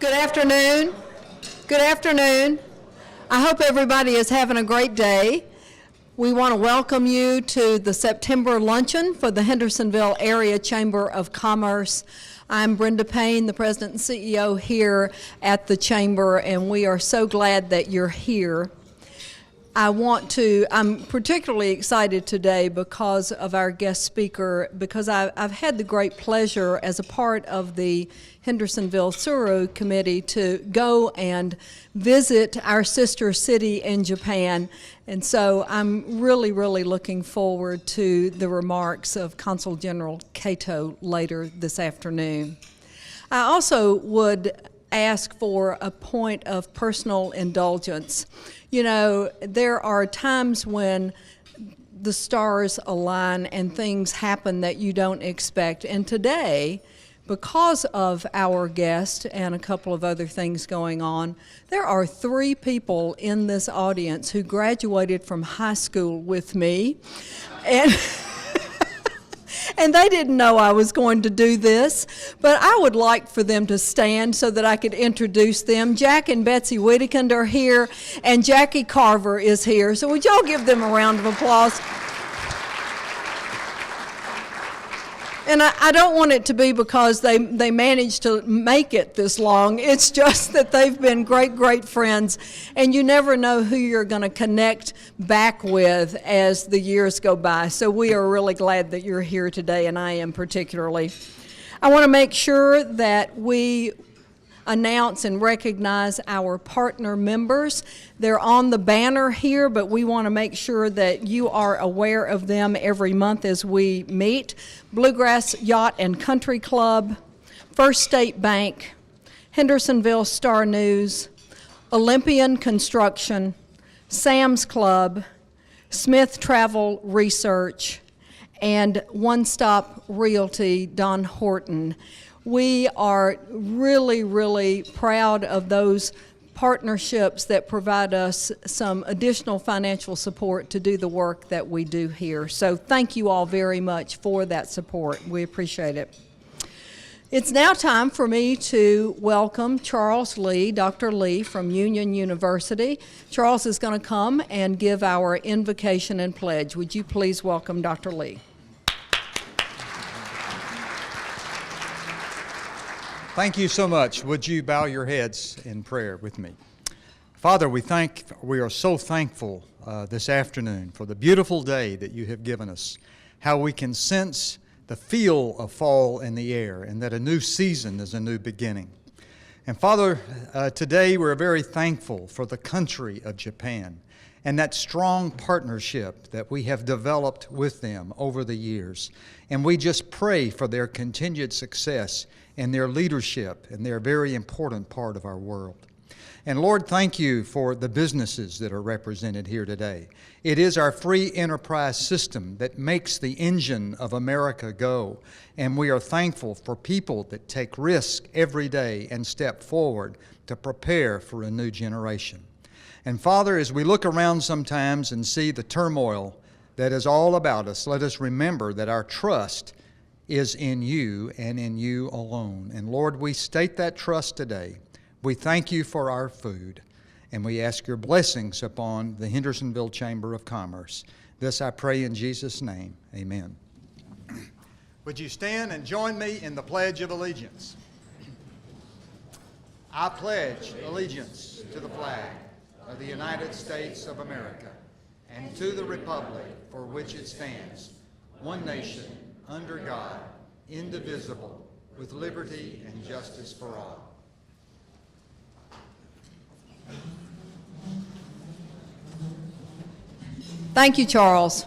Good afternoon. Good afternoon. I hope everybody is having a great day. We want to welcome you to the September Luncheon for the Hendersonville Area Chamber of Commerce. I'm Brenda Payne, the President and CEO here at the Chamber, and we are so glad that you're here. I'm particularly excited today because of our guest speaker, because I've had the great pleasure as a part of the Hendersonville Tsuru Committee to go and visit our sister city in Japan. And so I'm really, really looking forward to the remarks of Consul General Kato later this afternoon. I also would ask for a point of personal indulgence. You know, there are times when the stars align and things happen that you don't expect. And today, because of our guest and a couple of other things going on, there are 3 people in this audience who graduated from high school with me. And they didn't know I was going to do this, but I would like for them to stand so that I could introduce them. Jack and Betsy Whittekind are here, and Jackie Carver is here. So would y'all give them a round of applause? And I don't want it to be because they managed to make it this long. It's just that they've been great, great friends, and you never know who you're going to connect back with as the years go by. So we are really glad that you're here today, and I am particularly. I want to make sure that we announce and recognize our partner members. They're on the banner here, but we want to make sure that you are aware of them every month as we meet. Bluegrass Yacht and Country Club, First State Bank, Hendersonville Star News, Olympian Construction, Sam's Club, Smith Travel Research, and One Stop Realty, Don Horton. We are really, really proud of those partnerships that provide us some additional financial support to do the work that we do here. So thank you all very much for that support. We appreciate it. It's now time for me to welcome Charles Lee, Dr. Lee from Union University. Charles is going to come and give our invocation and pledge. Would you please welcome Dr. Lee? Thank you so much. Would you bow your heads in prayer with me? Father, we are so thankful this afternoon for the beautiful day that you have given us, how we can sense the feel of fall in the air and that a new season is a new beginning. And Father, today we're very thankful for the country of Japan and that strong partnership that we have developed with them over the years. And we just pray for their continued success and their leadership, and they're a very important part of our world. And Lord, thank you for the businesses that are represented here today. It is our free enterprise system that makes the engine of America go, and we are thankful for people that take risk every day and step forward to prepare for a new generation. And Father, as we look around sometimes and see the turmoil that is all about us, let us remember that our trust is in you and in you alone. And Lord, we state that trust today. We thank you for our food, and we ask your blessings upon the Hendersonville Chamber of Commerce. This I pray in Jesus' name. Amen. Would you stand and join me in the Pledge of Allegiance? I pledge allegiance to the flag of the United States of America and to the republic for which it stands, one nation, under God, indivisible, with liberty and justice for all. Thank you, Charles.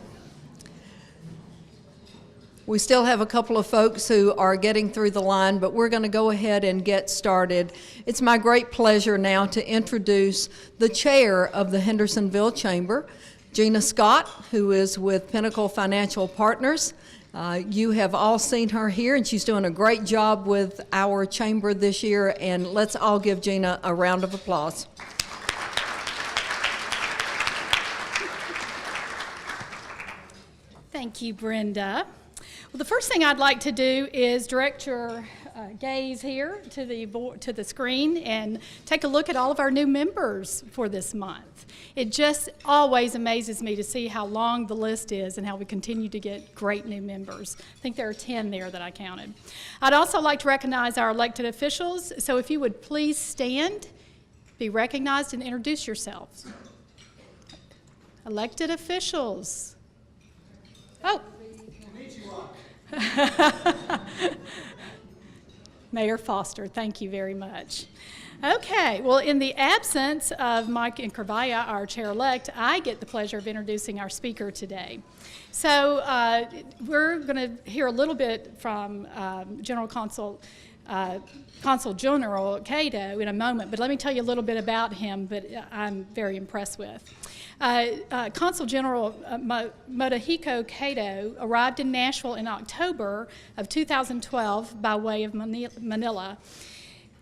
We still have a couple of folks who are getting through the line, but we're going to go ahead and get started. It's my great pleasure now to introduce the chair of the Hendersonville Chamber, Gina Scott, who is with Pinnacle Financial Partners. You have all seen her here, and she's doing a great job with our chamber this year, and let's all give Gina a round of applause. Thank you, Brenda. Well, the first thing I'd like to do is direct your gaze here to the screen and take a look at all of our new members for this month. It just always amazes me to see how long the list is and how we continue to get great new members. I think there are 10 there that I counted. I'd also like to recognize our elected officials, so if you would please stand, be recognized, and introduce yourselves. Elected officials. Oh. Mayor Foster, thank you very much. Okay, well, in the absence of Mike Incravaya, our chair-elect, I get the pleasure of introducing our speaker today. So we're going to hear a little bit from Consul General Kato in a moment, but let me tell you a little bit about him that I'm very impressed with. Consul General Motohiko Kato arrived in Nashville in October of 2012 by way of Manila,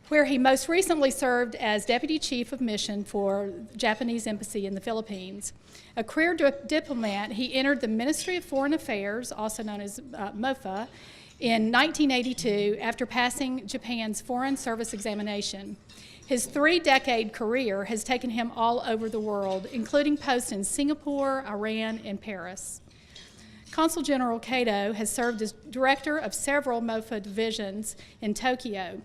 where he most recently served as Deputy Chief of Mission for Japanese Embassy in the Philippines. A career diplomat, he entered the Ministry of Foreign Affairs, also known as MOFA, in 1982 after passing Japan's Foreign Service examination. His 3-decade career has taken him all over the world, including posts in Singapore, Iran, and Paris. Consul General Kato has served as director of several MOFA divisions in Tokyo.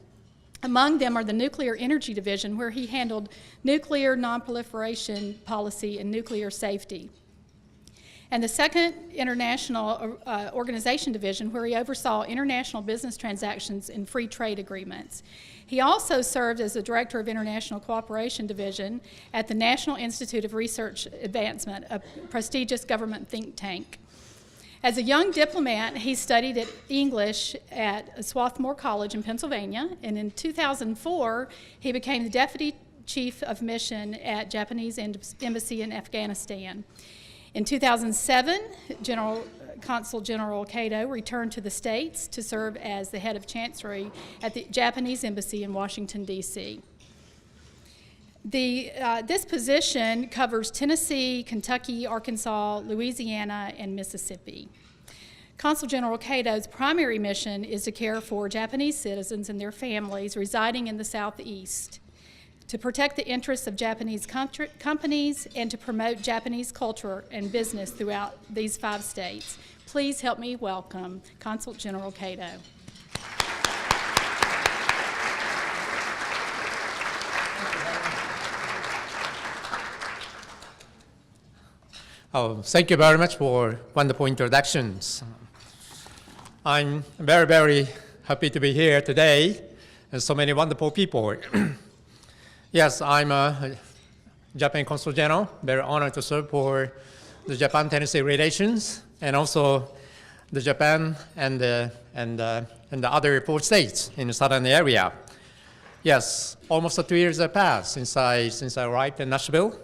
Among them are the Nuclear Energy Division, where he handled nuclear nonproliferation policy and nuclear safety, and the Second International Organization Division, where he oversaw international business transactions and free trade agreements. He also served as the Director of International Cooperation Division at the National Institute of Research Advancement, a prestigious government think tank. As a young diplomat, he studied English at Swarthmore College in Pennsylvania, and in 2004, he became the Deputy Chief of Mission at Japanese Embassy in Afghanistan. In 2007, Consul General Kato returned to the States to serve as the head of Chancery at the Japanese Embassy in Washington, D.C. This position covers Tennessee, Kentucky, Arkansas, Louisiana, and Mississippi. Consul General Kato's primary mission is to care for Japanese citizens and their families residing in the Southeast, to protect the interests of Japanese companies, and to promote Japanese culture and business throughout these 5 states. Please help me welcome Consul General Kato. Oh, thank you very much for wonderful introductions. I'm very, very happy to be here today, and so many wonderful people. Yes, I'm a Japan Consul General, very honored to serve for the Japan-Tennessee relations, and also the Japan and the other 4 states in the southern area. Yes, almost 2 years have passed since I arrived in Nashville.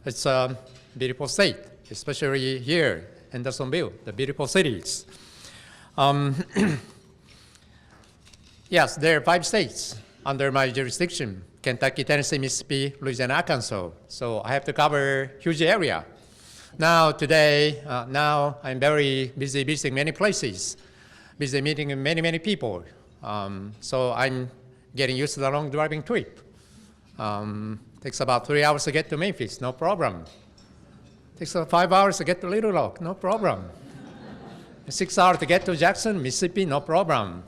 It's a beautiful state, especially here, Hendersonville, the beautiful cities. Yes, there are 5 states under my jurisdiction: Kentucky, Tennessee, Mississippi, Louisiana, Arkansas. So I have to cover a huge area. Now I'm very busy visiting many places, busy meeting many, many people. So I'm getting used to the long driving trip. Takes about 3 hours to get to Memphis, no problem. Takes about 5 hours to get to Little Rock, no problem. 6 hours to get to Jackson, Mississippi, no problem.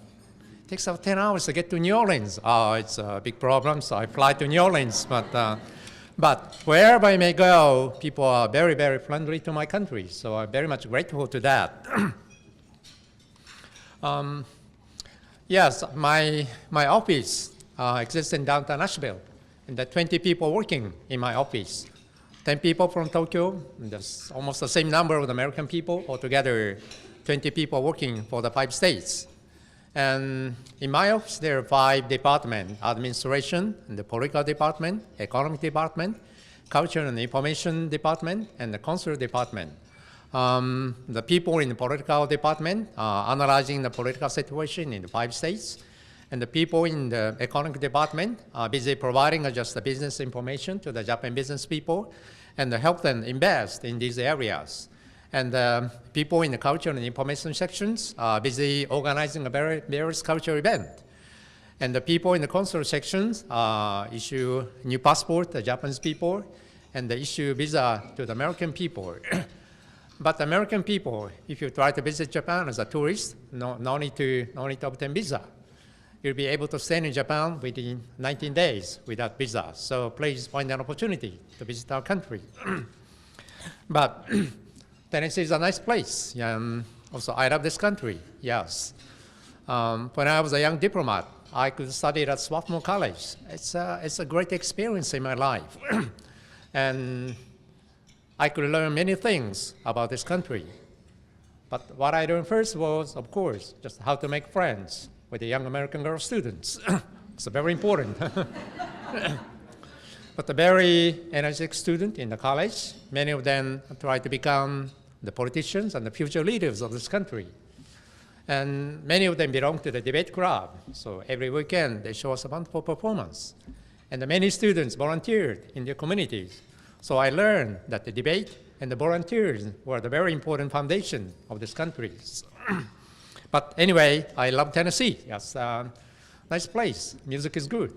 Takes about 10 hours to get to New Orleans. Oh, it's a big problem, so I fly to New Orleans. But wherever I may go, people are very, very friendly to my country, so I'm very much grateful to that. Yes, my office exists in downtown Nashville, and there are 20 people working in my office. 10 people from Tokyo, and there's almost the same number of American people, altogether 20 people working for the 5 states. And in my office, there are 5 departments: administration, and the political department, economic department, culture and information department, and the consular department. The people in the political department are analyzing the political situation in the 5 states, and the people in the economic department are busy providing just the business information to the Japanese business people and to help them invest in these areas. And people in the culture and information sections are busy organizing a various cultural event. And the people in the consular sections issue new passport to Japanese people, and they issue visa to the American people. But the American people, if you try to visit Japan as a tourist, no need to obtain visa. You'll be able to stay in Japan within 19 days without visa. So please find an opportunity to visit our country. But Tennessee is a nice place. Also, I love this country, yes. When I was a young diplomat, I could study at Swarthmore College. It's a great experience in my life. And I could learn many things about this country. But what I learned first was, of course, just how to make friends with the young American girl students. It's very important. But the very energetic student in the college, many of them try to become the politicians and the future leaders of this country. And many of them belong to the debate club. So every weekend they show us a wonderful performance. And many students volunteered in their communities. So I learned that the debate and the volunteers were the very important foundation of this country. But anyway, I love Tennessee. Yes, nice place. Music is good.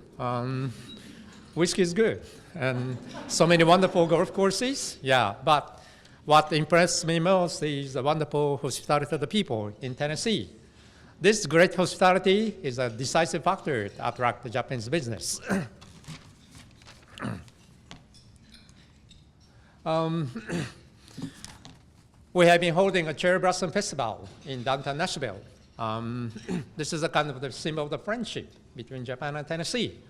Whiskey is good. And so many wonderful golf courses. Yeah, but what impressed me most is the wonderful hospitality of the people in Tennessee. This great hospitality is a decisive factor to attract the Japanese business. We have been holding a cherry blossom festival in downtown Nashville. This is a kind of the symbol of the friendship between Japan and Tennessee.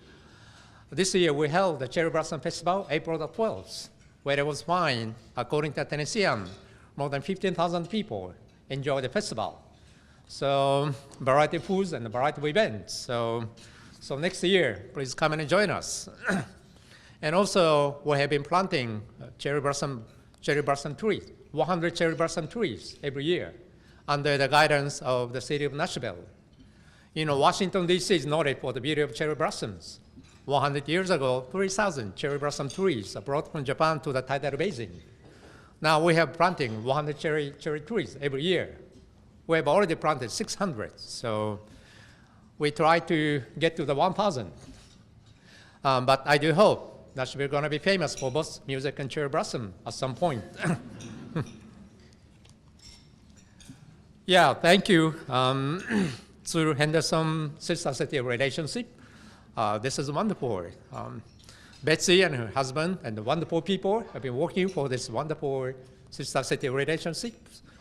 This year we held the cherry blossom festival April the 12th, where it was fine, according to Tennessean, more than 15,000 people enjoyed the festival. So variety of foods and a variety of events. So next year, please come and join us. And also, we have been planting cherry blossom trees, 100 cherry blossom trees every year, under the guidance of the city of Nashville. You know, Washington, D.C. is noted for the beauty of cherry blossoms. 100 years ago, 3,000 cherry blossom trees are brought from Japan to the tidal basin. Now we have planting 100 cherry trees every year. We have already planted 600, so we try to get to the 1,000. But I do hope Nashville is going to be famous for both music and cherry blossom at some point. Yeah, thank you. Through Henderson Sister City relationship, this is wonderful. Betsy and her husband and the wonderful people have been working for this wonderful Sister City relationship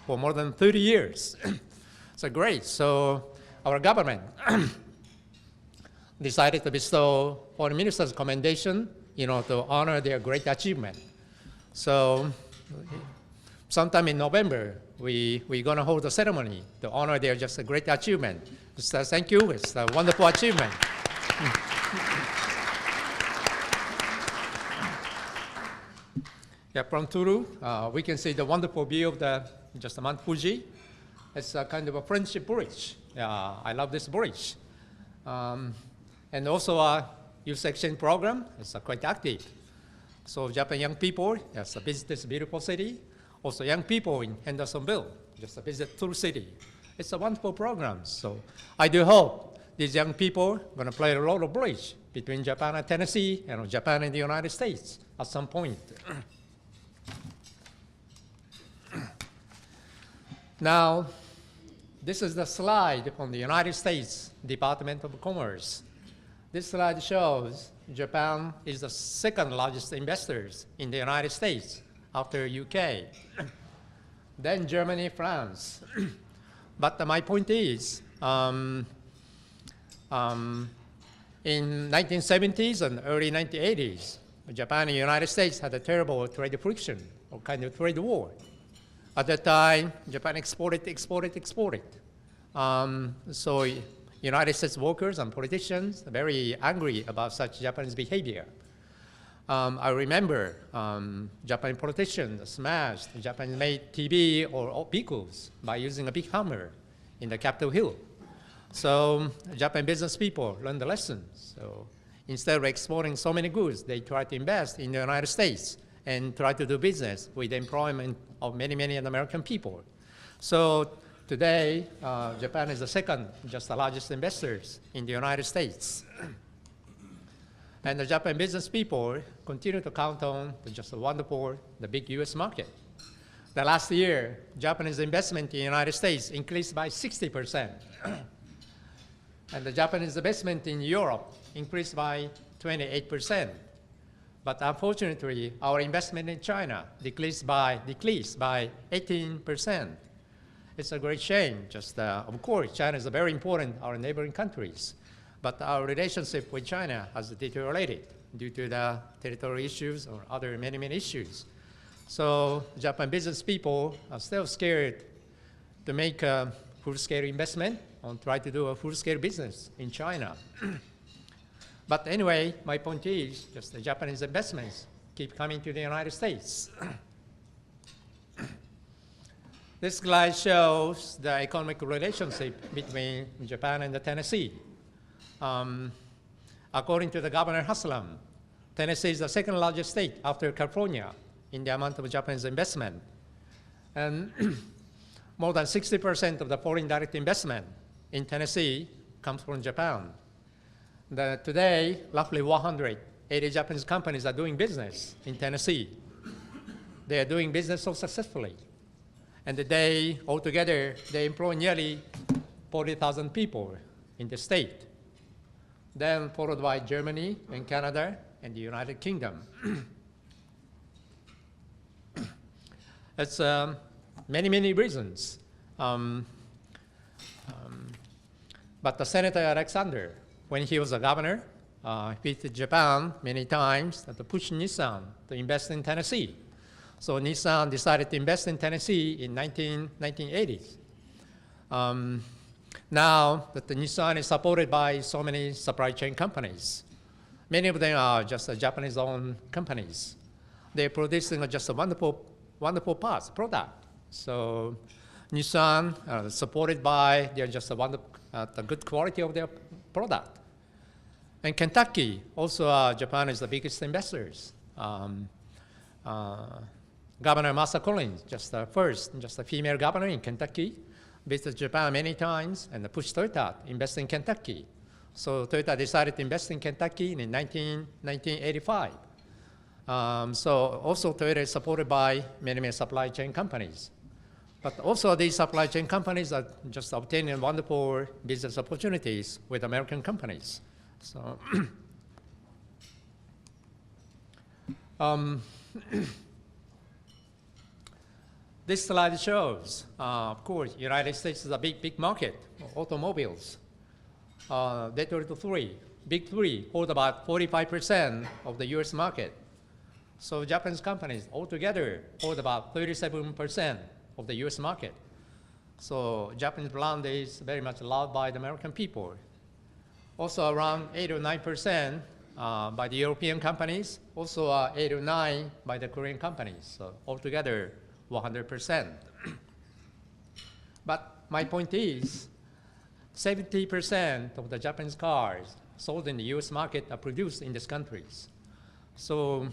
for more than 30 years. So great. So our government decided to bestow Foreign Minister's commendation, to honor their great achievement. So sometime in November, we're going to hold a ceremony to honor their just a great achievement. So thank you. It's a wonderful achievement. Yeah, from Turu, we can see the wonderful view of the Mount Fuji. It's a kind of a friendship bridge. I love this bridge. And also our youth exchange program is quite active. So Japan young people just visit this beautiful city. Also young people in Hendersonville just visit Turu City. It's a wonderful program. So I do hope these young people are going to play a role of bridge between Japan and Tennessee and Japan and the United States at some point. Now, this is the slide from the United States Department of Commerce. This slide shows Japan is the second largest investors in the United States after UK, then Germany, France. But my point is, in 1970s and early 1980s, Japan and the United States had a terrible trade friction, or kind of trade war. At that time, Japan exported. So United States workers and politicians are very angry about such Japanese behavior. I remember Japanese politicians smashed Japanese-made TV or vehicles by using a big hammer in the Capitol Hill. So Japanese business people learned the lesson. So instead of exporting so many goods, they tried to invest in the United States and try to do business with the employment of many, many American people. So today, Japan is the second, just the largest investors in the United States. And the Japan business people continue to count on just a wonderful, the big US market. The last year, Japanese investment in the United States increased by 60%. And the Japanese investment in Europe increased by 28%. But unfortunately, our investment in China decreased by 18%. It's a great shame. Just, of course, China is very important, our neighboring countries. But our relationship with China has deteriorated due to the territorial issues or other many, many issues. So Japan business people are still scared to make a full-scale investment and try to do a full-scale business in China. But anyway, my point is just the Japanese investments keep coming to the United States. This slide shows the economic relationship between Japan and the Tennessee. According to the Governor Haslam, Tennessee is the second largest state after California in the amount of Japanese investment. And more than 60% of the foreign direct investment in Tennessee comes from Japan. Today, roughly 180 Japanese companies are doing business in Tennessee. They are doing business so successfully. And altogether, they employ nearly 40,000 people in the state. Then followed by Germany and Canada and the United Kingdom. It's many, many reasons. But the Senator Alexander, when he was a governor, visited Japan many times to push Nissan to invest in Tennessee. So Nissan decided to invest in Tennessee in 1980s. Now that the Nissan is supported by so many supply chain companies, many of them are just Japanese-owned companies. They're producing just a wonderful product. So Nissan, supported by the good quality of their product. And Kentucky, also Japan is the biggest investors. Governor Martha Collins, just a female governor in Kentucky, visited Japan many times and pushed Toyota to invest in Kentucky. So Toyota decided to invest in Kentucky in 1985. So also Toyota is supported by many, many supply chain companies. But also these supply chain companies are just obtaining wonderful business opportunities with American companies. So this slide shows, of course, United States is a big market, automobiles. Detroit big three hold about 45% of the US market. So Japanese companies altogether hold about 37% of the US market. So Japanese brand is very much loved by the American people. Also around 8 or 9% by the European companies, also 8 or 9 by the Korean companies. So altogether, 100%. But my point is, 70% of the Japanese cars sold in the US market are produced in these countries. So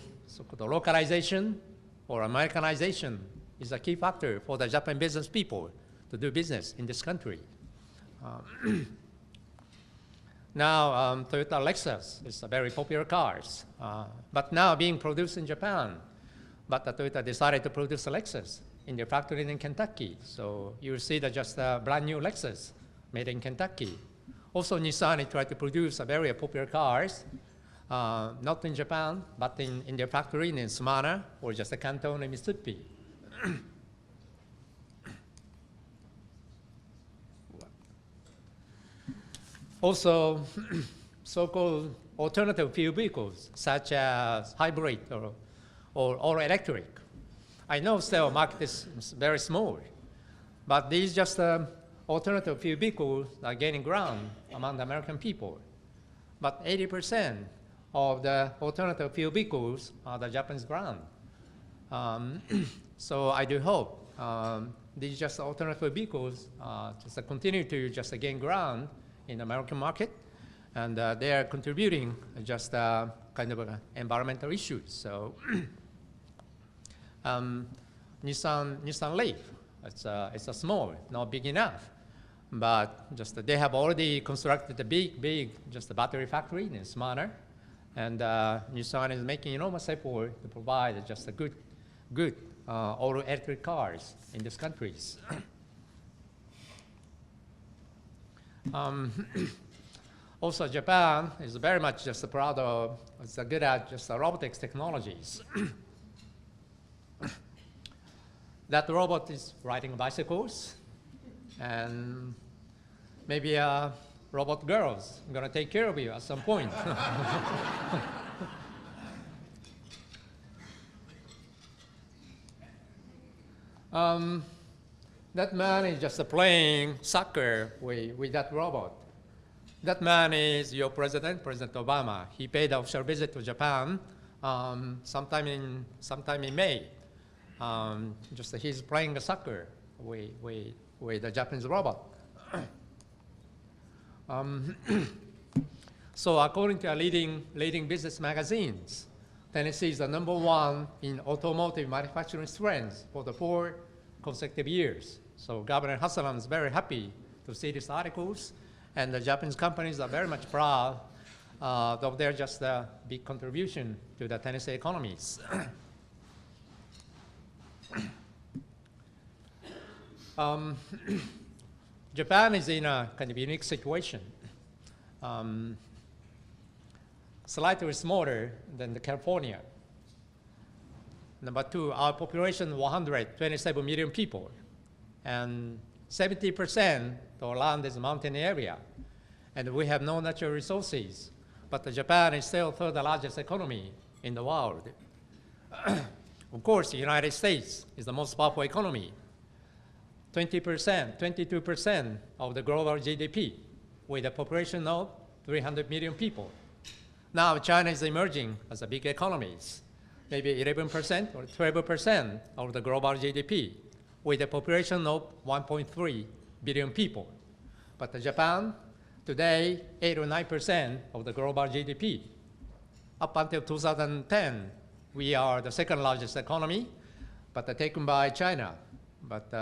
the localization or Americanization is a key factor for the Japan business people to do business in this country. Now, Toyota Lexus is a very popular cars, but now being produced in Japan. But Toyota decided to produce a Lexus in their factory in Kentucky. So you see that just a brand new Lexus made in Kentucky. Also, Nissan tried to produce a very popular cars, not in Japan, but in their factory in Sumana or just a Canton in Mississippi. Also, so-called alternative fuel vehicles, such as hybrid or electric. I know still market is very small, but these just alternative fuel vehicles are gaining ground among the American people. But 80% of the alternative fuel vehicles are the Japanese brand. So I do hope these just alternative vehicles just continue to just gain ground in the American market, and they are contributing just kind of environmental issues. So Nissan Leaf. It's a small, not big enough. But just they have already constructed a big, just a battery factory in Smyrna. And Nissan is making enormous effort to provide just a good auto electric cars in these countries. Also, Japan is very much just proud of, it's good at just robotics technologies. That robot is riding bicycles, and maybe robot girls gonna take care of you at some point. That man is just playing soccer with that robot. That man is your president, President Obama. He paid an official visit to Japan sometime in May. Just he's playing soccer with the Japanese robot. So according to leading business magazines, Tennessee is the #1 in automotive manufacturing strength for the 4 consecutive years. So Governor Hassan is very happy to see these articles, and the Japanese companies are very much proud of their just big contribution to the Tennessee economies. Japan is in a kind of unique situation. Slightly smaller than California. Number 2, our population 127 million people, and 70% of our land is mountain area, and we have no natural resources. But Japan is still third largest economy in the world. Of course, the United States is the most powerful economy. 20%, 22% of the global GDP, with a population of 300 million people. Now China is emerging as a big economy, maybe 11% or 12% of the global GDP, with a population of 1.3 billion people. But Japan, today, 8 or 9% of the global GDP. Up until 2010, we are the second largest economy, but taken by China. But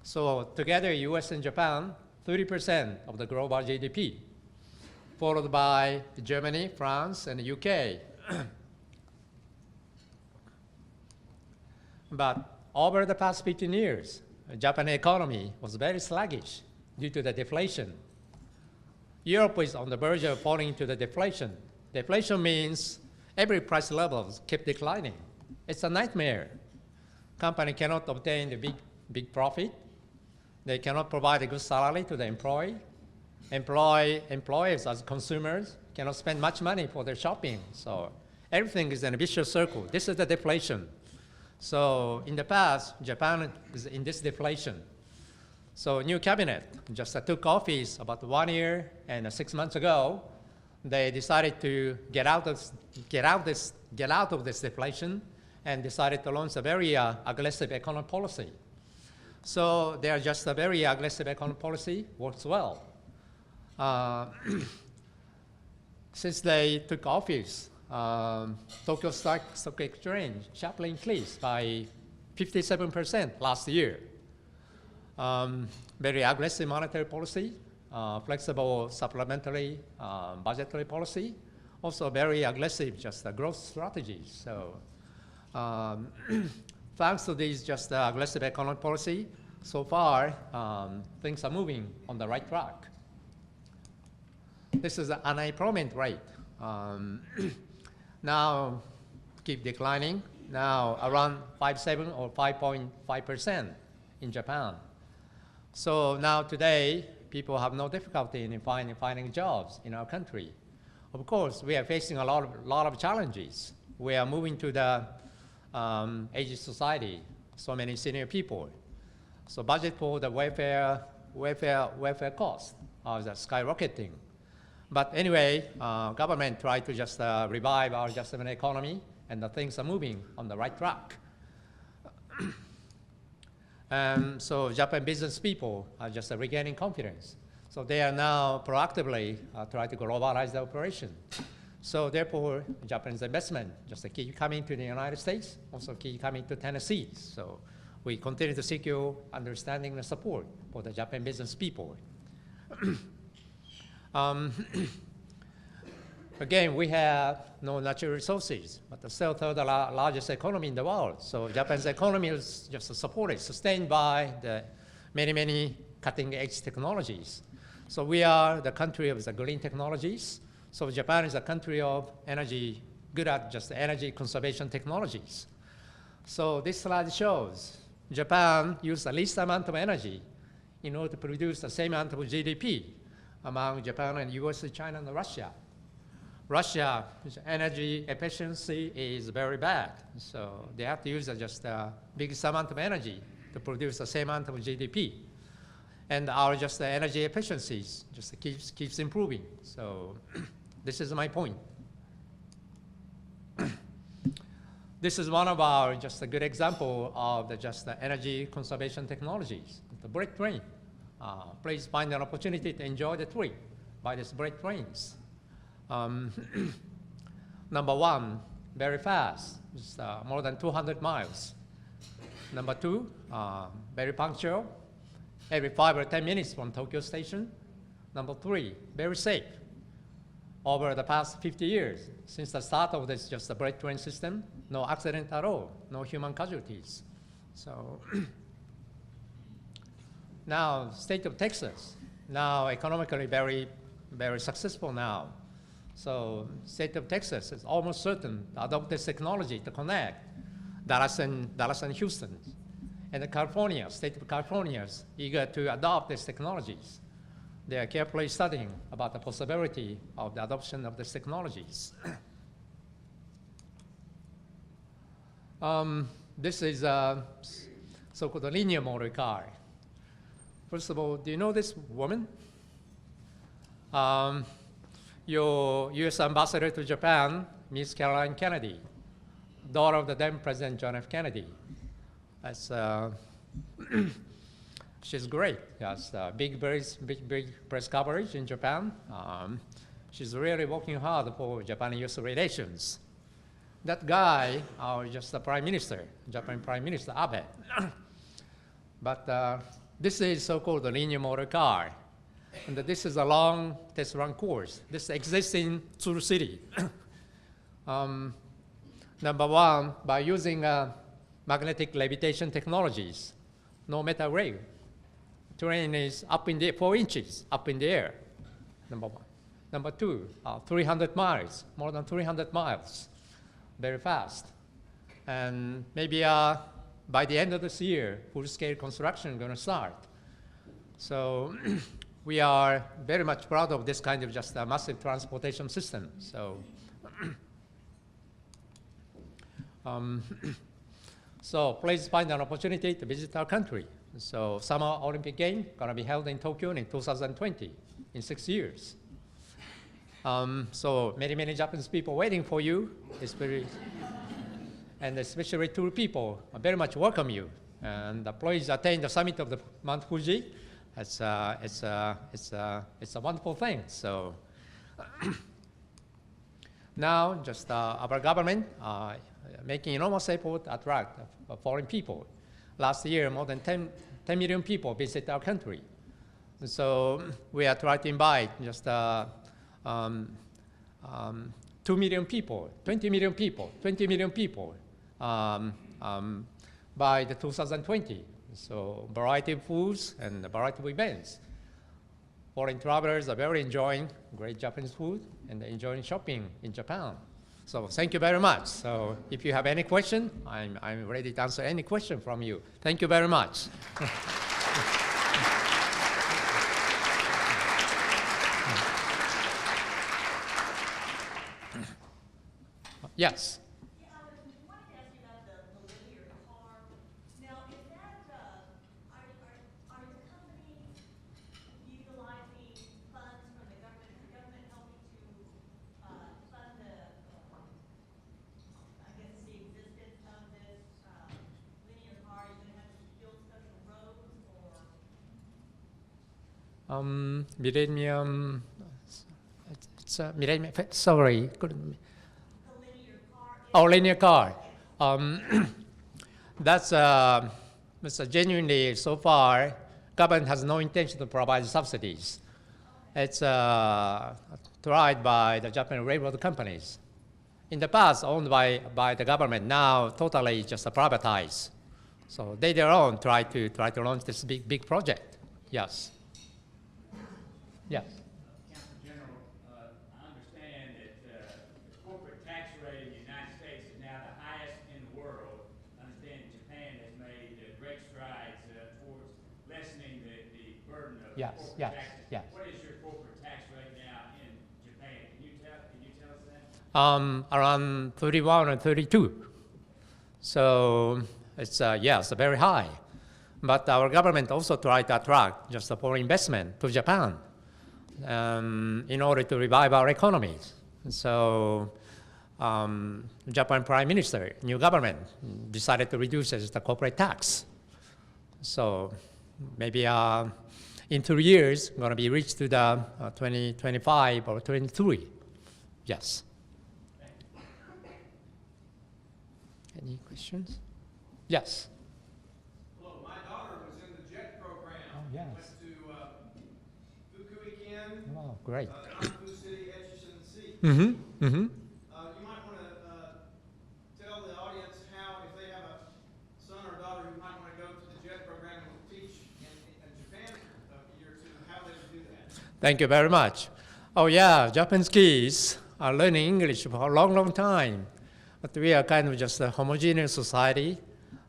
so together, US and Japan, 30% of the global GDP, followed by Germany, France, and the UK. But over the past 15 years, the Japanese economy was very sluggish due to the deflation. Europe is on the verge of falling into the deflation. Deflation means every price levels keep declining. It's a nightmare. Company cannot obtain the big profit. They cannot provide a good salary to the employee. Employees as consumers cannot spend much money for their shopping. So everything is in a vicious circle. This is the deflation. So in the past, Japan is in this deflation. So new cabinet just took office about 1 year and 6 months ago. They decided to get out of this deflation and decided to launch a very aggressive economic policy. So they are just a very aggressive economic policy, works well. Since they took office, Tokyo Stock Exchange sharply increased by 57% last year. Very aggressive monetary policy, flexible supplementary budgetary policy, also very aggressive just growth strategies. So thanks to these just aggressive economic policy, so far things are moving on the right track. This is the unemployment rate. Now keep declining, now around 5.7 or 5.5% in Japan. So now today, people have no difficulty in finding jobs in our country. Of course, we are facing a lot of challenges. We are moving to the aged society, so many senior people. So budget for the welfare costs are just skyrocketing. But anyway, government tried to just revive our adjustment economy, and the things are moving on the right track. And so Japan business people are just regaining confidence. So they are now proactively trying to globalize their operation. So therefore, Japanese investment just keep coming to the United States, also keep coming to Tennessee. So we continue to secure understanding and support for the Japan business people. Again, we have no natural resources, but the third largest economy in the world. So Japan's economy is just supported, sustained by the many cutting-edge technologies. So we are the country of the green technologies. So Japan is a country of energy, good at just energy conservation technologies. So this slide shows Japan uses the least amount of energy in order to produce the same amount of GDP among Japan and US, China, and Russia. Russia's energy efficiency is very bad. So they have to use just the biggest amount of energy to produce the same amount of GDP. And our just energy efficiencies just keeps improving. So this is my point. This is one of our just a good example of the just energy conservation technologies. The bullet train. Please find an opportunity to enjoy the trip by these bullet trains. Number one, very fast, it's, more than 200 miles. Number two, very punctual, every 5 or 10 minutes from Tokyo Station. Number three, very safe. Over the past 50 years, since the start of this just the bullet train system, no accident at all, no human casualties. So now, state of Texas, now economically very successful now. So state of Texas is almost certain to adopt this technology to connect Dallas and Houston. And the California, state of California is eager to adopt these technologies. They are carefully studying about the possibility of the adoption of these technologies. This is a so-called linear motor car. First of all, do you know this woman? Your U.S. ambassador to Japan, Miss Caroline Kennedy, daughter of the then President John F. Kennedy. That's, she's great. Yes, big press coverage in Japan. She's really working hard for Japan-U.S. relations. That guy, just the Prime Minister, Japan Prime Minister Abe. But this is so-called the linear motor car. And this is a long test run course. This exists in Tsuru City. Number one, by using magnetic levitation technologies, no metal rail. Terrain is up in the 4 inches up in the air. Number one. Number two, 300 miles, more than 300 miles, very fast. And maybe by the end of this year, full-scale construction is going to start. So we are very much proud of this kind of just a massive transportation system. So, so please find an opportunity to visit our country. So Summer Olympic Games going to be held in Tokyo in 2020, in 6 years. So many Japanese people waiting for you. And especially tour people very much welcome you. And please attend the summit of the Mount Fuji. It's a wonderful thing. So now, just our government making enormous effort to attract foreign people. Last year, more than 10 million people visit our country. And so we are trying to invite just 2 million people, 20 million people, 20 million people by the 2020. So variety of foods and a variety of events. Foreign travelers are very enjoying great Japanese food and enjoying shopping in Japan. So thank you very much. So if you have any question, I'm ready to answer any question from you. Thank you very much. Yes. Millennium, it's It's a millennium. Sorry, couldn't. Oh, linear car. That's genuinely, so far, government has no intention to provide subsidies. It's tried by the Japanese railroad companies. In the past, owned by the government, now totally just privatized. So they their own try to launch this big project. Yes. Yes. Consul General, I understand that the corporate tax rate in the United States is now the highest in the world. I understand Japan has made great strides towards lessening the burden of corporate taxes. Yes. What is your corporate tax rate now in Japan? Can you tell us that? Around 31 or 32. So it's yes, very high. But our government also tried to attract just foreign investment to Japan in order to revive our economies. So Japan Prime Minister, new government, decided to reduce the corporate tax. So maybe in 2 years, going to be reached to the 2025 or 23. Yes. Any questions? Yes. Hello, my daughter was in the JET program. Oh, yes. Went to Fukuiken, Oh, great. Anpu City, Etchison Sea. Mm-hmm. Mm-hmm. You might want to tell the audience how, if they have a son or daughter who might want to go to the JET program and teach in Japan a year or two, how they would do that. Thank you very much. Oh yeah, Japanese kids are learning English for a long, long time. But we are kind of just a homogeneous society,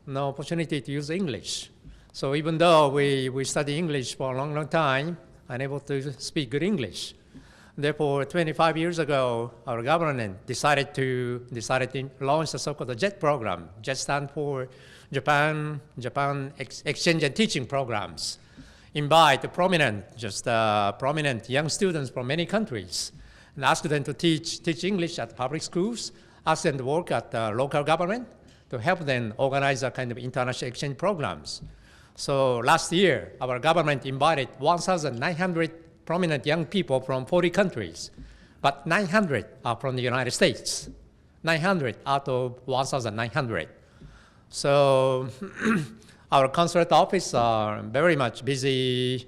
no opportunity to use English. So even though we study English for a long, long time, unable to speak good English. Therefore, 25 years ago, our government decided to launch the so-called JET program. JET stands for Japan Exchange and Teaching Programs. Invite prominent young students from many countries and ask them to teach English at public schools, ask them to work at local government to help them organize a kind of international exchange programs. So last year, our government invited 1,900 prominent young people from 40 countries, but 900 are from the United States, 900 out of 1,900. So our consulate office are very much busy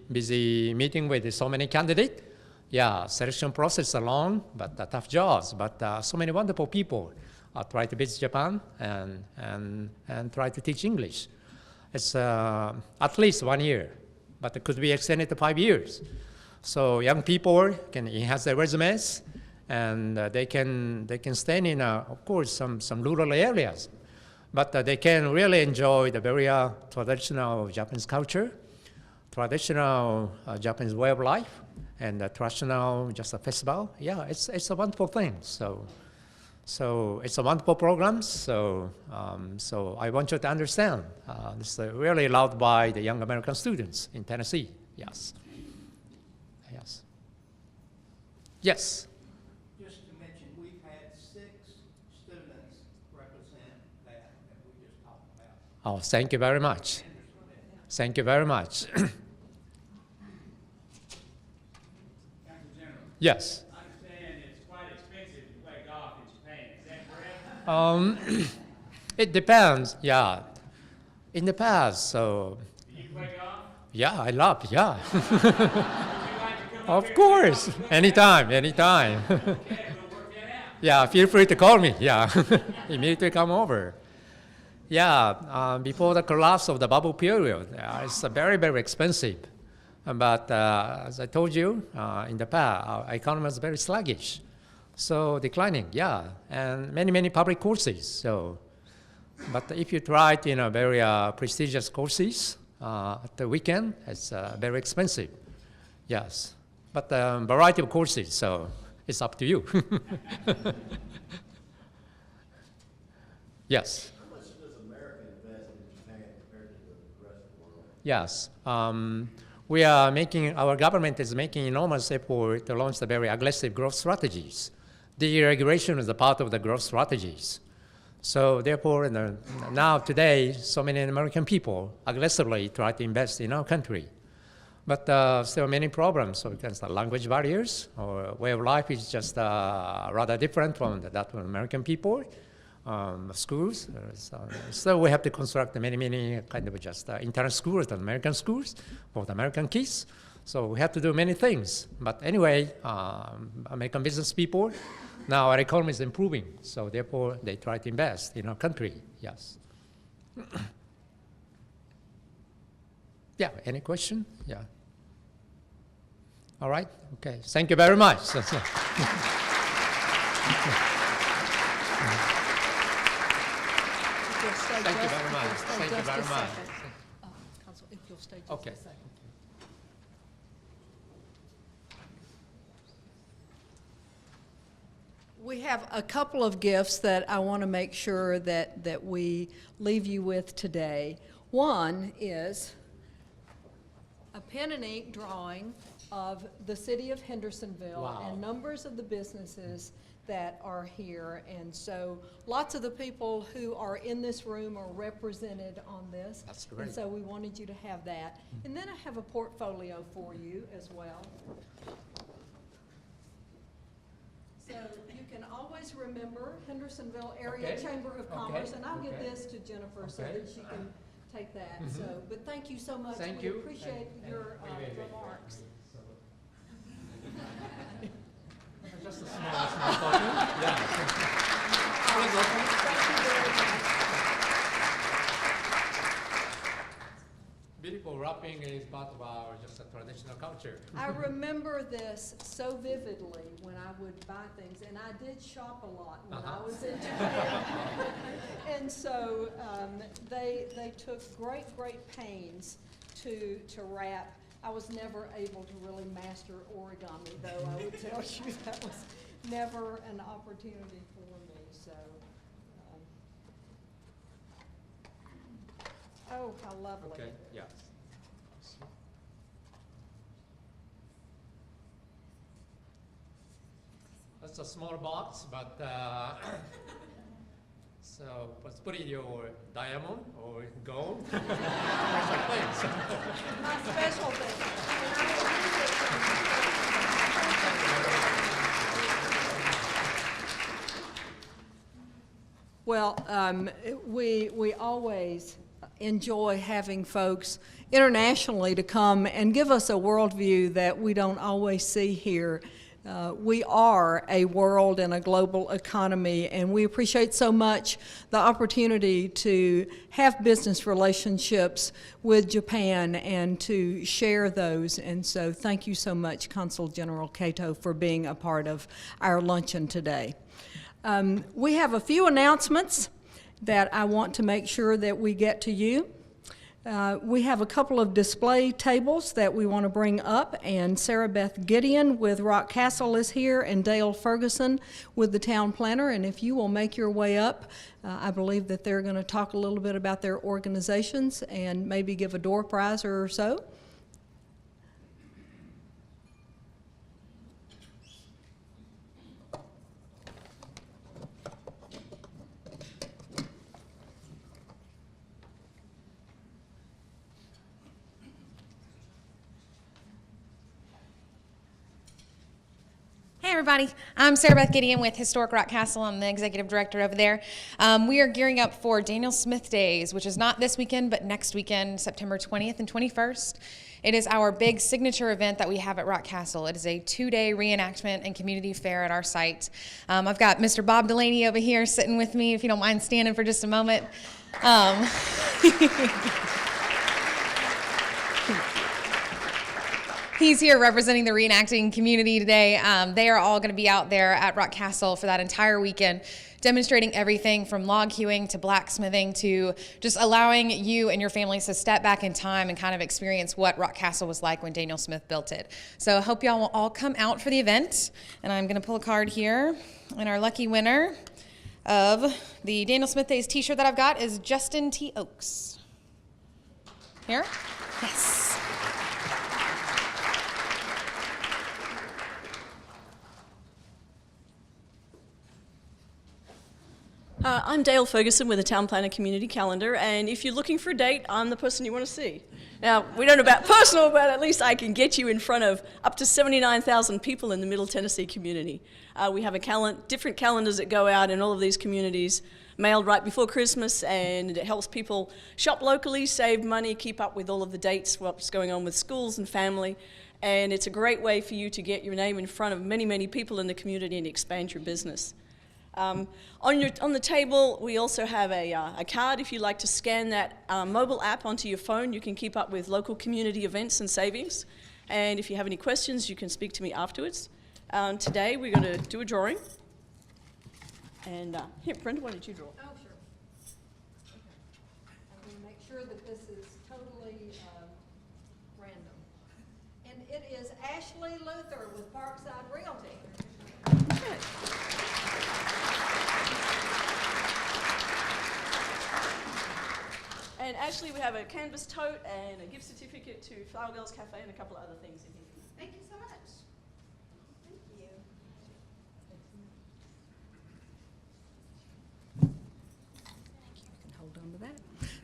meeting with so many candidates. Yeah, selection process are long, but tough jobs. But so many wonderful people try to visit Japan and try to teach English. It's at least 1 year, but it could be extended to 5 years. So young people can enhance their resumes, and they can stay in, of course, some rural areas, but they can really enjoy the very traditional Japanese culture, traditional Japanese way of life, and traditional just a festival. Yeah, it's a wonderful thing. So it's a wonderful program. So I want you to understand. This is really loved by the young American students in Tennessee. Yes. Yes. Yes. Just to mention, we've had 6 students represent that we just talked about. Oh, thank you very much. Thank you very much. Consul General, Yes. I understand it's quite expensive to play golf in Japan. Is that correct? It depends. Yeah. In the past, so Do you play golf? yeah, I love. Yeah. Would you like to come up Of here? course. Anytime. Okay, we'll work that out. Yeah, feel free to call me. Yeah, immediately come over. Yeah, before the collapse of the bubble period, it's very, very expensive. But as I told you, in the past, our economy was very sluggish. So declining, yeah, and many, many public courses. So, but if you try it, very prestigious courses at the weekend, it's very expensive. Yes, but variety of courses, so it's up to you. Yes. How much does America invest in Japan compared to the rest of the world? Yes. Our government is making enormous effort to launch the very aggressive growth strategies. Deregulation is a part of the growth strategies. So therefore, now today, so many American people aggressively try to invest in our country. But still many problems. So because the language barriers or way of life is just rather different from that of American people. Schools. So we have to construct many kind of just internal schools and American schools for the American kids. So we have to do many things. But anyway, American business people, now our economy is improving. So therefore, they try to invest in our country. Yes. Yeah, any question? Yeah. All right, okay. Thank you very much. Thank you very much. Thank you very much. Consul, if you'll stay just Okay. a second. We have a couple of gifts that I want to make sure that we leave you with today. One is a pen and ink drawing of the city of Hendersonville Wow. and numbers of the businesses that are here. And so lots of the people who are in this room are represented on this. That's great. And so we wanted you to have that. And then I have a portfolio for you as well. So you can always remember Hendersonville Area Okay. Chamber of Commerce, and I'll give Okay. this to Jennifer so Okay. that she can take that. So, but thank you so much. Thank We you. appreciate your Wait. remarks. Just a small photo. Yeah. Thank you very much. Beautiful wrapping is part of our just a traditional culture. I remember this so vividly when I would buy things, and I did shop a lot when I was in Japan. And so they took great pains to wrap. I was never able to really master origami, though. I would tell you that was never an opportunity for me. So, oh, how lovely! Okay, yeah. That's a small box, but so let's put in your diamond or gold. Special things. My special thing. Well, we always enjoy having folks internationally to come and give us a worldview that we don't always see here. We are a world and a global economy, and we appreciate so much the opportunity to have business relationships with Japan and to share those. And so thank you so much, Consul General Kato, for being a part of our luncheon today. We have a few announcements that I want to make sure that we get to you. We have a couple of display tables that we want to bring up, and Sarah Beth Gideon with Rock Castle is here, and Dale Ferguson with the town planner. And if you will make your way up, I believe that they're going to talk a little bit about their organizations and maybe give a door prize or so. Hey everybody, I'm Sarah Beth Gideon with Historic Rock Castle. I'm the executive director over there. We are gearing up for Daniel Smith Days, which is not this weekend, but next weekend, September 20th and 21st. It is our big signature event that we have at Rock Castle. It is a 2-day reenactment and community fair at our site. I've got Mr. Bob Delaney over here sitting with me, if you don't mind standing for just a moment. He's here representing the reenacting community today. They are all going to be out there at Rock Castle for that entire weekend, demonstrating everything from log hewing to blacksmithing to just allowing you and your families to step back in time and kind of experience what Rock Castle was like when Daniel Smith built it. So I hope y'all will all come out for the event. And I'm going to pull a card here. And our lucky winner of the Daniel Smith Days t-shirt that I've got is Justin T. Oaks. Here? Yes. I'm Dale Ferguson with the Town Planner Community Calendar, and if you're looking for a date, I'm the person you want to see. Now, we don't know about personal, but at least I can get you in front of up to 79,000 people in the Middle Tennessee community. We have different calendars that go out in all of these communities, mailed right before Christmas, and it helps people shop locally, save money, keep up with all of the dates, what's going on with schools and family. And it's a great way for you to get your name in front of many, many people in the community and expand your business. On the table, we also have a card. If you'd like to scan that mobile app onto your phone, you can keep up with local community events and savings. And if you have any questions, you can speak to me afterwards. Today, we're going to do a drawing. And here, Brenda, why don't you draw? Oh, sure. Okay. I'm going to make sure that this is totally random. And it is Ashley Luther with Parkside Realty. Okay. And actually, we have a canvas tote and a gift certificate to Flower Girls Cafe and a couple of other things in here. Thank you so much. Thank you. Hold on to that.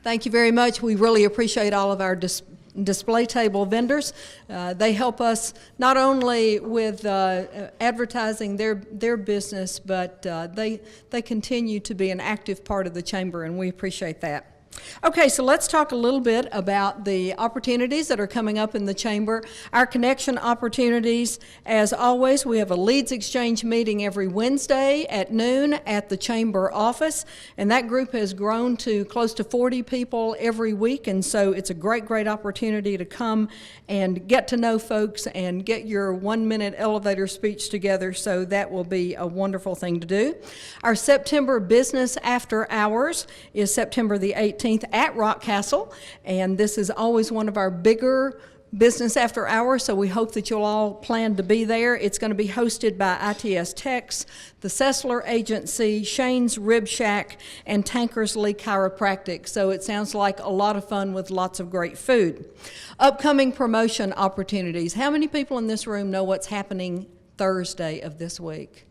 Thank you very much. We really appreciate all of our display table vendors. They help us not only with advertising their business, but they continue to be an active part of the chamber, and we appreciate that. Okay, so let's talk a little bit about the opportunities that are coming up in the chamber. Our connection opportunities, as always, we have a leads exchange meeting every Wednesday at noon at the chamber office, and that group has grown to close to 40 people every week, and so it's a great opportunity to come and get to know folks and get your 1-minute elevator speech together, so that will be a wonderful thing to do. Our September business after hours is September the 18th at Rock Castle, and this is always one of our bigger business after hours, so we hope that you'll all plan to be there. It's going to be hosted by ITS Techs, the Sessler Agency, Shane's Rib Shack, and Tankersley Chiropractic, so it sounds like a lot of fun with lots of great food. Upcoming promotion opportunities. How many people in this room know what's happening Thursday of this week?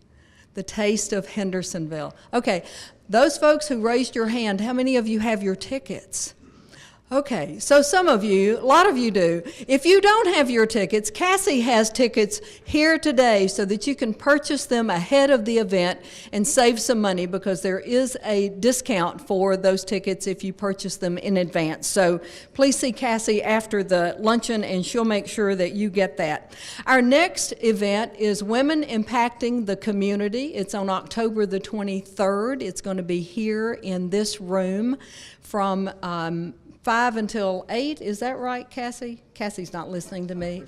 The Taste of Hendersonville. Okay, those folks who raised your hand, how many of you have your tickets? Okay, so some of you, a lot of you do. If you don't have your tickets, Cassie has tickets here today so that you can purchase them ahead of the event and save some money, because there is a discount for those tickets if you purchase them in advance. So please see Cassie after the luncheon and she'll make sure that you get that. Our next event is Women Impacting the Community. It's on October the 23rd. It's going to be here in this room from 5 until 8, is that right, Cassie? Cassie's not listening to me.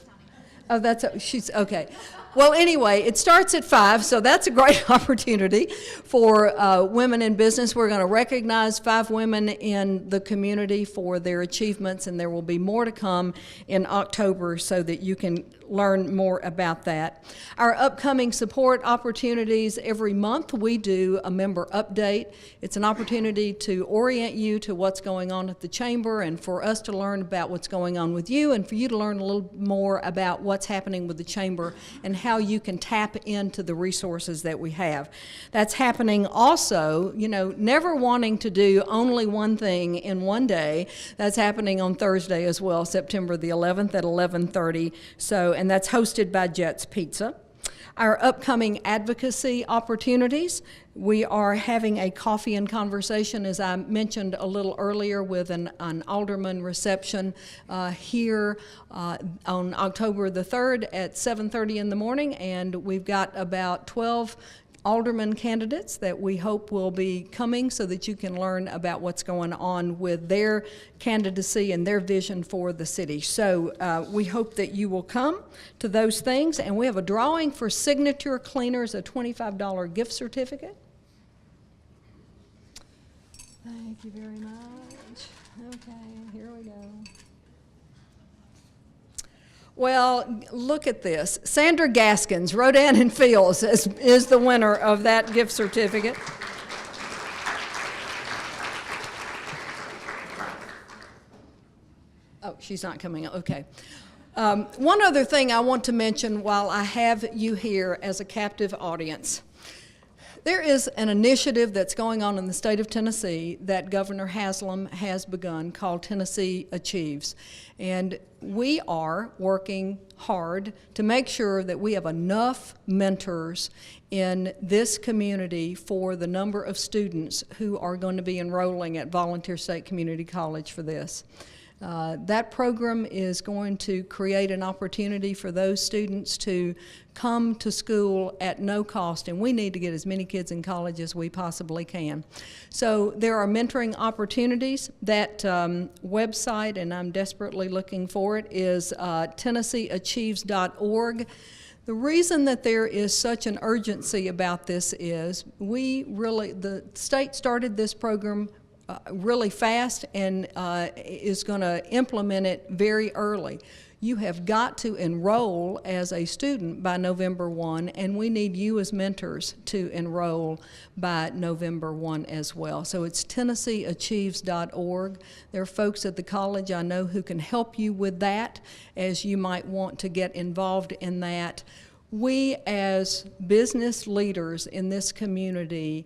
Oh, she's, okay. Well, anyway, it starts at 5, so that's a great opportunity for women in business. We're going to recognize 5 women in the community for their achievements, and there will be more to come in October so that you can learn more about that. Our upcoming support opportunities, every month we do a member update. It's an opportunity to orient you to what's going on at the chamber and for us to learn about what's going on with you and for you to learn a little more about what's happening with the chamber and how you can tap into the resources that we have. That's happening also, never wanting to do only one thing in one day. That's happening on Thursday as well, September the 11th at 11:30. And that's hosted by Jets Pizza. Our upcoming advocacy opportunities, we are having a coffee and conversation, as I mentioned a little earlier, with an alderman reception here on October the 3rd at 7:30 in the morning, and we've got about 12 alderman candidates that we hope will be coming so that you can learn about what's going on with their candidacy and their vision for the city. So we hope that you will come to those things. And we have a drawing for Signature Cleaners, a $25 gift certificate. Thank you very much. Okay, here we go. Well, look at this. Sandra Gaskins, Rodan and Fields, is the winner of that gift certificate. Oh, she's not coming. Okay. One other thing I want to mention while I have you here as a captive audience. There is an initiative that's going on in the state of Tennessee that Governor Haslam has begun called Tennessee Achieves. And we are working hard to make sure that we have enough mentors in this community for the number of students who are going to be enrolling at Volunteer State Community College for this. That program is going to create an opportunity for those students to come to school at no cost, and we need to get as many kids in college as we possibly can. So there are mentoring opportunities. That website, and I'm desperately looking for it, is TennesseeAchieves.org. The reason that there is such an urgency about this is the state started this program really fast and is going to implement it very early. You have got to enroll as a student by November 1, and we need you as mentors to enroll by November 1 as well. So it's TennesseeAchieves.org. There are folks at the college I know who can help you with that as you might want to get involved in that. We as business leaders in this community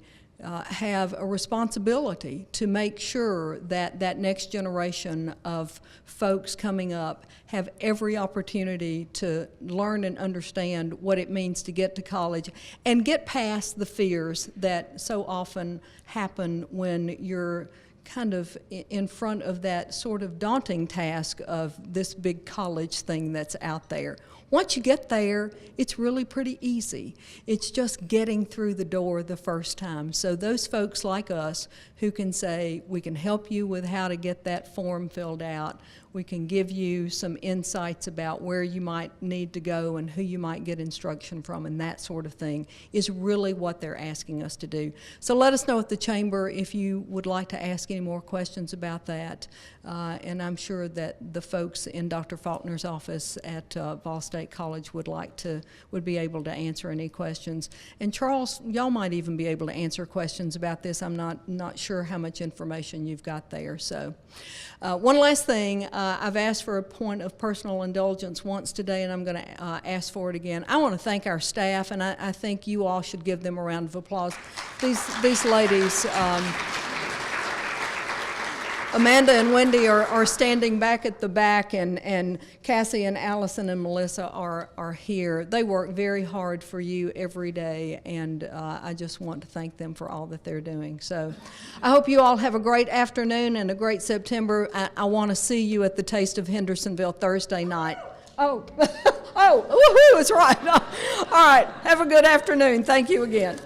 have a responsibility to make sure that that next generation of folks coming up have every opportunity to learn and understand what it means to get to college and get past the fears that so often happen when you're kind of in front of that sort of daunting task of this big college thing that's out there. Once you get there, it's really pretty easy. It's just getting through the door the first time. So those folks like us who can say, we can help you with how to get that form filled out, we can give you some insights about where you might need to go and who you might get instruction from and that sort of thing, is really what they're asking us to do. So let us know at the Chamber if you would like to ask any more questions about that. And I'm sure that the folks in Dr. Faulkner's office at Vol State College would be able to answer any questions. And Charles, y'all might even be able to answer questions about this. I'm not sure how much information you've got there. So one last thing, I've asked for a point of personal indulgence once today, and I'm going to ask for it again. I want to thank our staff, and I think you all should give them a round of applause. These ladies, Amanda and Wendy are standing back at the back, and Cassie and Allison and Melissa are here. They work very hard for you every day, and I just want to thank them for all that they're doing. So I hope you all have a great afternoon and a great September. I want to see you at the Taste of Hendersonville Thursday night. Oh, woohoo, it's right. All right, have a good afternoon. Thank you again.